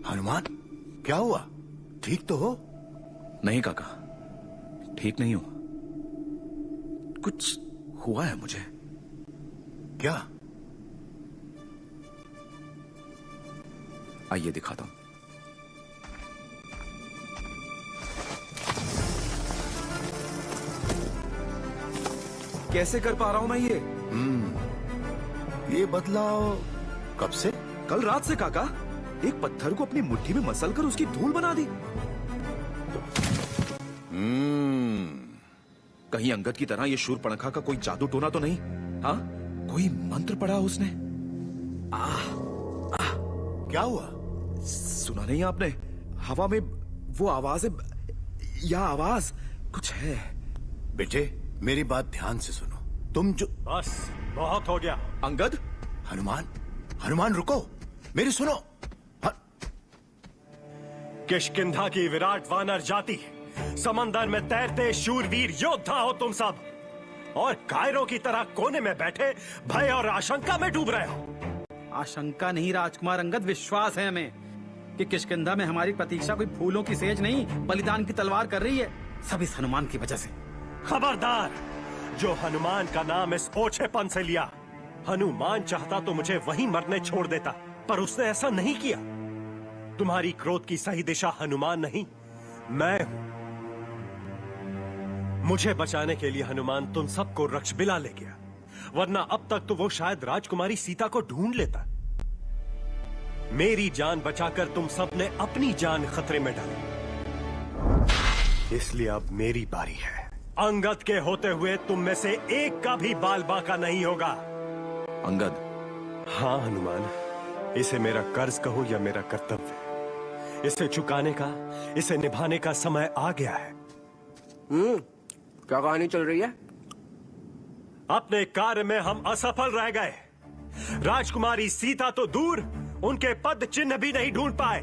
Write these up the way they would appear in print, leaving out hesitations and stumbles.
हनुमान, क्या हुआ? ठीक तो हो? नहीं काका, ठीक नहीं हूं। कुछ हुआ है मुझे। क्या? आइए दिखाता हूं। कैसे कर पा रहा हूं मैं ये बदलाव कब से? कल रात से काका। एक पत्थर को अपनी मुट्ठी में मसल कर उसकी धूल बना दी। कहीं अंगद की तरह ये शूरपणखा का कोई जादू टोना तो नहीं? हाँ, कोई मंत्र पढ़ा उसने? क्या हुआ? सुना नहीं आपने? हवा में वो आवाज है, या आवाज कुछ है। बेटे, मेरी बात ध्यान से सुनो। तुम जो... बस बहुत हो गया। अंगद। हनुमान, हनुमान रुको, मेरी सुनो। किष्किंधा की विराट वानर जाति, समंदर में तैरते शूरवीर योद्धा हो तुम सब, और कायरों की तरह कोने में बैठे भय और आशंका में डूब रहे हो। आशंका नहीं राजकुमार अंगद, विश्वास है हमें कि किष्किंधा में हमारी प्रतीक्षा कोई फूलों की सेज नहीं, बलिदान की तलवार कर रही है। सब इस हनुमान की वजह से। खबरदार, जो हनुमान का नाम इस ओछेपन से लिया। हनुमान चाहता तो मुझे वहीं मरने छोड़ देता, पर उसने ऐसा नहीं किया। तुम्हारी क्रोध की सही दिशा हनुमान नहीं, मैं हूं। मुझे बचाने के लिए हनुमान तुम सबको रक्षबिला ले गया, वरना अब तक तो वो शायद राजकुमारी सीता को ढूंढ लेता। मेरी जान बचाकर तुम सबने अपनी जान खतरे में डाली, इसलिए अब मेरी बारी है। अंगद के होते हुए तुम में से एक का भी बाल बांका नहीं होगा। अंगद। हाँ हनुमान, इसे मेरा कर्ज कहो या मेरा कर्तव्य, इसे चुकाने का, इसे निभाने का समय आ गया है। क्या कहानी चल रही है? अपने कार्य में हम असफल रह गए। राजकुमारी सीता तो दूर, उनके पद चिन्ह भी नहीं ढूंढ पाए।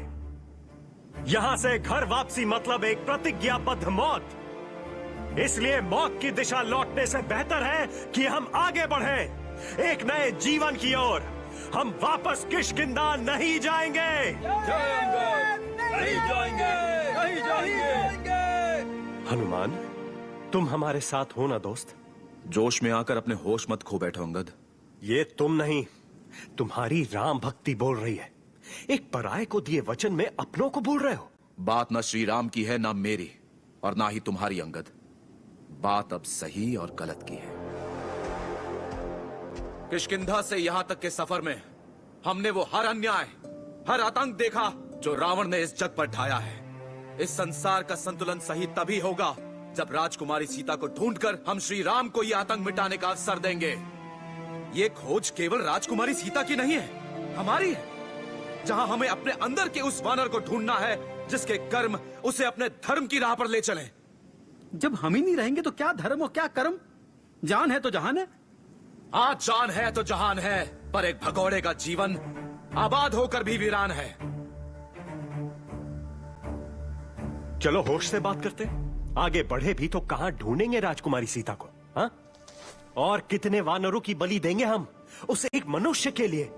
यहां से घर वापसी मतलब एक प्रतिज्ञाबद्ध मौत। इसलिए मौत की दिशा लौटने से बेहतर है कि हम आगे बढ़ें, एक नए जीवन की ओर। हम वापस किष्किंधा नहीं जाएंगे। नहीं जाएंगे, नहीं जाएंगे। हनुमान, तुम हमारे साथ हो ना दोस्त? जोश में आकर अपने होश मत खो बैठो अंगद। ये तुम नहीं, तुम्हारी राम भक्ति बोल रही है। एक पराये को दिए वचन में अपनों को भूल रहे हो। बात न श्री राम की है, ना मेरी, और ना ही तुम्हारी अंगद। बात अब सही और गलत की है। किष्किंधा से यहां तक के सफर में हमने वो हर अन्याय, हर आतंक देखा जो रावण ने इस जग पर ढाया है। इस संसार का संतुलन सही तभी होगा जब राजकुमारी सीता को ढूंढकर हम श्री राम को ये आतंक मिटाने का अवसर देंगे। ये खोज केवल राजकुमारी सीता की नहीं है, हमारी है। जहां हमें अपने अंदर के उस वानर को ढूंढना है जिसके कर्म उसे अपने धर्म की राह पर ले चलें। जब हम ही नहीं रहेंगे तो क्या धर्म और क्या कर्म? जान है तो जहान है। आज जान है तो जहान है, पर एक भगौड़े का जीवन आबाद होकर भी वीरान है। चलो होश से बात करते। आगे बढ़े भी तो कहां ढूंढेंगे राजकुमारी सीता को? हाँ? और कितने वानरों की बलि देंगे हम उस एक मनुष्य के लिए?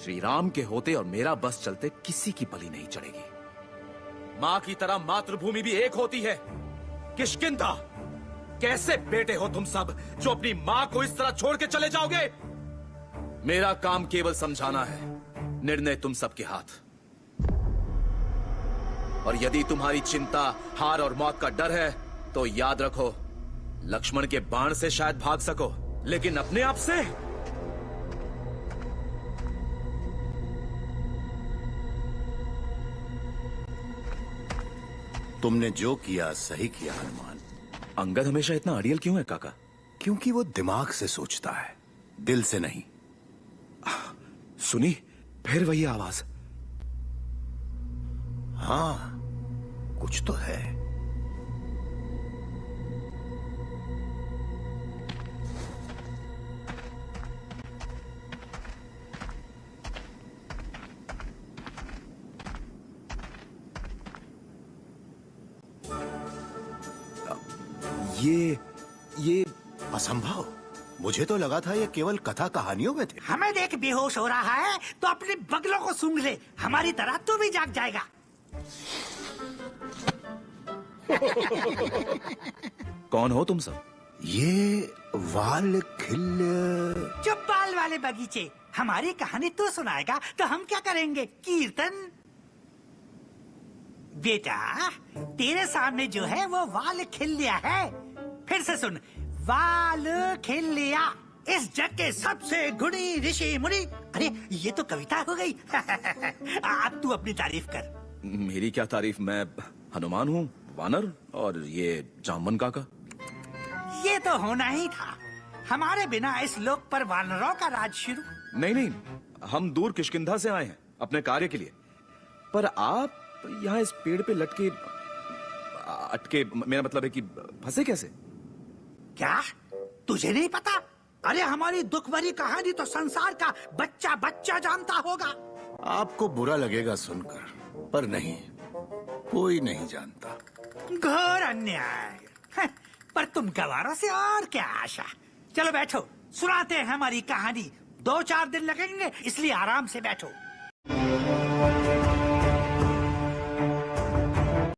श्री राम के होते और मेरा बस चलते किसी की बलि नहीं चढ़ेगी। मां की तरह मातृभूमि भी एक होती है। किष्किंधा, कैसे बेटे हो तुम सब जो अपनी मां को इस तरह छोड़ के चले जाओगे? मेरा काम केवल समझाना है, निर्णय तुम सबके हाथ। और यदि तुम्हारी चिंता हार और मौत का डर है तो याद रखो, लक्ष्मण के बाण से शायद भाग सको, लेकिन अपने आप से? तुमने जो किया सही किया हनुमान। अंगद हमेशा इतना अड़ियल क्यों है काका? क्योंकि वो दिमाग से सोचता है, दिल से नहीं। सुनी फिर वही आवाज। हाँ, कुछ तो है। ये असंभव। मुझे तो लगा था ये केवल कथा कहानियों में थे। हमें देख बेहोश हो रहा है तो अपने बगलों को सूंघ ले, हमारी तरह तू भी जाग जाएगा। कौन हो तुम सब? ये वाल खिल चुप बाल वाले बगीचे, हमारी कहानी तू सुनाएगा तो हम क्या करेंगे? कीर्तन। बेटा, तेरे सामने जो है वो वाल खिल्लिया है। फिर से सुन, वाल खिल्लिया, इस जग के सबसे गुणी ऋषि मुनि। अरे ये तो कविता हो गई। अब तू अपनी तारीफ कर। मेरी क्या तारीफ? मैं हनुमान हूँ, वानर, और ये जामवन काका। ये तो होना ही था। हमारे बिना इस लोक पर वानरों का राज शुरू। नहीं नहीं, हम दूर किष्किंधा से आए हैं अपने कार्य के लिए। पर आप यहाँ इस पेड़ पे लटके अटके, मेरा मतलब है कि फंसे कैसे? क्या तुझे नहीं पता? अरे हमारी दुख भरी कहानी तो संसार का बच्चा बच्चा जानता होगा। आपको बुरा लगेगा सुनकर, पर नहीं, कोई नहीं जानता। घोर अन्याय। पर तुम गवारों से और क्या आशा। चलो बैठो, सुनाते हैं हमारी कहानी। 2-4 दिन लगेंगे, इसलिए आराम से बैठो।